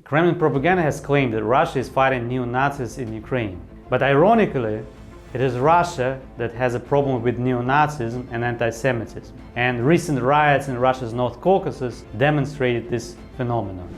Kremlin propaganda has claimed that Russia is fighting neo-Nazis in Ukraine. But ironically, it is Russia that has a problem with neo-Nazism and anti-Semitism. And recent riots in Russia's North Caucasus demonstrated this phenomenon.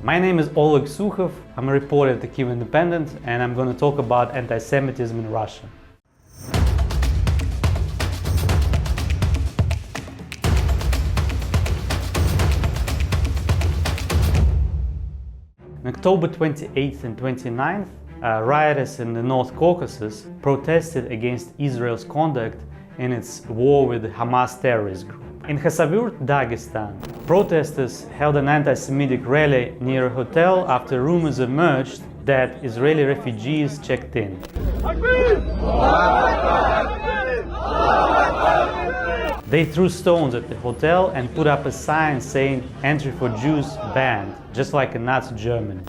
My name is Oleg Sukhov, I'm a reporter at the Kyiv Independent, and I'm going to talk about anti-Semitism in Russia. On October 28th and 29th, rioters in the North Caucasus protested against Israel's conduct in its war with the Hamas terrorist group. In Kyiv, Dagestan, protesters held an anti-Semitic rally near a hotel after rumors emerged that Israeli refugees checked in. They threw stones at the hotel and put up a sign saying "Entry for Jews banned," just like in Nazi Germany.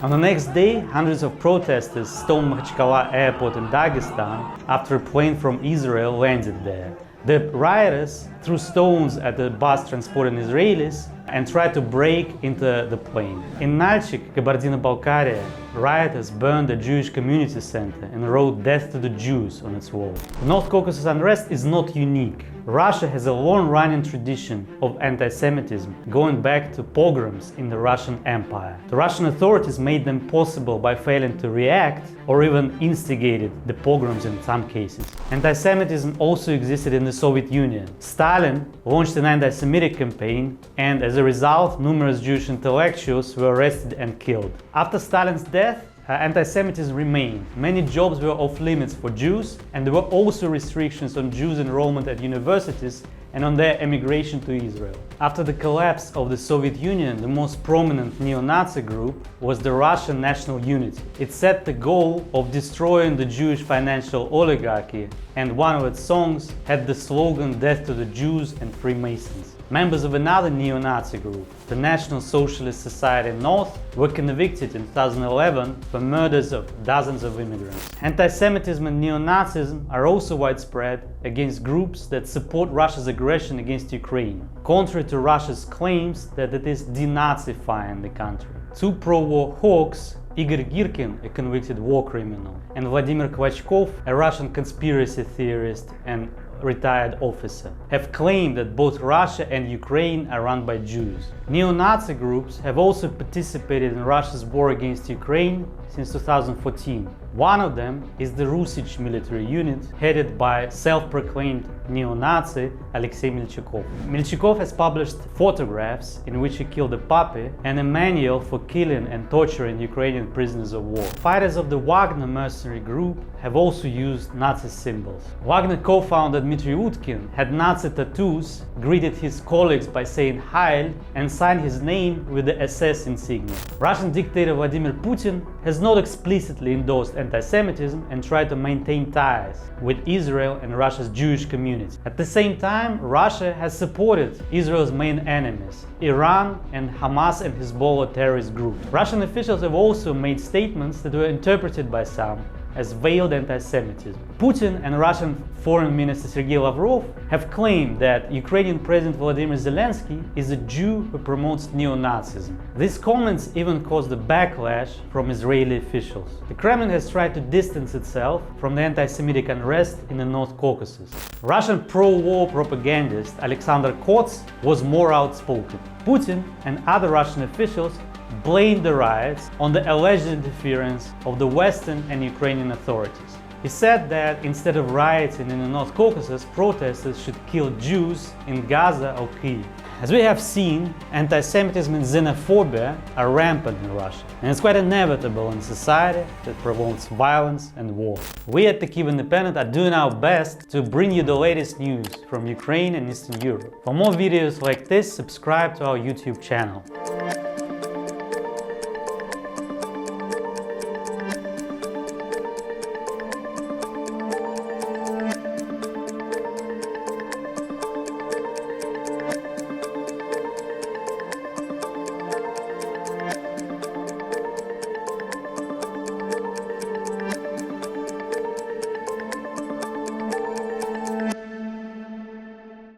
On the next day, hundreds of protesters stormed Makhachkala airport in Dagestan after a plane from Israel landed there. The rioters threw stones at the bus transporting Israelis and tried to break into the plane. In Nalchik, Kabardino-Balkaria, rioters burned a Jewish community center and wrote "Death to the Jews" on its wall. The North Caucasus unrest is not unique. Russia has a long-running tradition of anti-Semitism, going back to pogroms in the Russian Empire. The Russian authorities made them possible by failing to react or even instigated the pogroms in some cases. Anti-Semitism also existed in the Soviet Union. Stalin launched an anti-Semitic campaign, and as a result, numerous Jewish intellectuals were arrested and killed. After Stalin's death, anti-Semitism remained. Many jobs were off limits for Jews, and there were also restrictions on Jews' enrollment at universities and on their emigration to Israel. After the collapse of the Soviet Union, the most prominent neo-Nazi group was the Russian National Unity. It set the goal of destroying the Jewish financial oligarchy, and one of its songs had the slogan "Death to the Jews and Freemasons." Members of another neo-Nazi group, the National Socialist Society North, were convicted in 2011 for murders of dozens of immigrants. Anti-Semitism and neo-Nazism are also widespread against groups that support Russia's aggression against Ukraine, contrary to Russia's claims that it is denazifying the country. Two pro-war hawks, Igor Girkin, a convicted war criminal, and Vladimir Klitschko, a Russian conspiracy theorist and retired officer, have claimed that both Russia and Ukraine are run by Jews. Neo-Nazi groups have also participated in Russia's war against Ukraine since 2014. One of them is the Rusich military unit, headed by self-proclaimed neo-Nazi Alexei Melchikov. Melchikov has published photographs in which he killed a puppy and a manual for killing and torturing Ukrainian prisoners of war. Fighters of the Wagner mercenary group have also used Nazi symbols. Wagner co-founder Dmitry Utkin had Nazi tattoos, greeted his colleagues by saying Heil, and signed his name with the SS insignia. Russian dictator Vladimir Putin has not explicitly endorsed anti-Semitism and tried to maintain ties with Israel and Russia's Jewish community. At the same time, Russia has supported Israel's main enemies, Iran and Hamas and Hezbollah terrorist groups. Russian officials have also made statements that were interpreted by some as veiled anti-Semitism. Putin and Russian Foreign Minister Sergei Lavrov have claimed that Ukrainian President Volodymyr Zelensky is a Jew who promotes neo-Nazism. These comments even caused a backlash from Israeli officials. The Kremlin has tried to distance itself from the anti-Semitic unrest in the North Caucasus. Russian pro-war propagandist Alexander Kots was more outspoken. Putin and other Russian officials blamed the riots on the alleged interference of the Western and Ukrainian authorities. He said that instead of rioting in the North Caucasus, protesters should kill Jews in Gaza or Kyiv. As we have seen, anti-Semitism and xenophobia are rampant in Russia, and it's quite inevitable in a society that promotes violence and war. We at the Kyiv Independent are doing our best to bring you the latest news from Ukraine and Eastern Europe. For more videos like this, subscribe to our YouTube channel.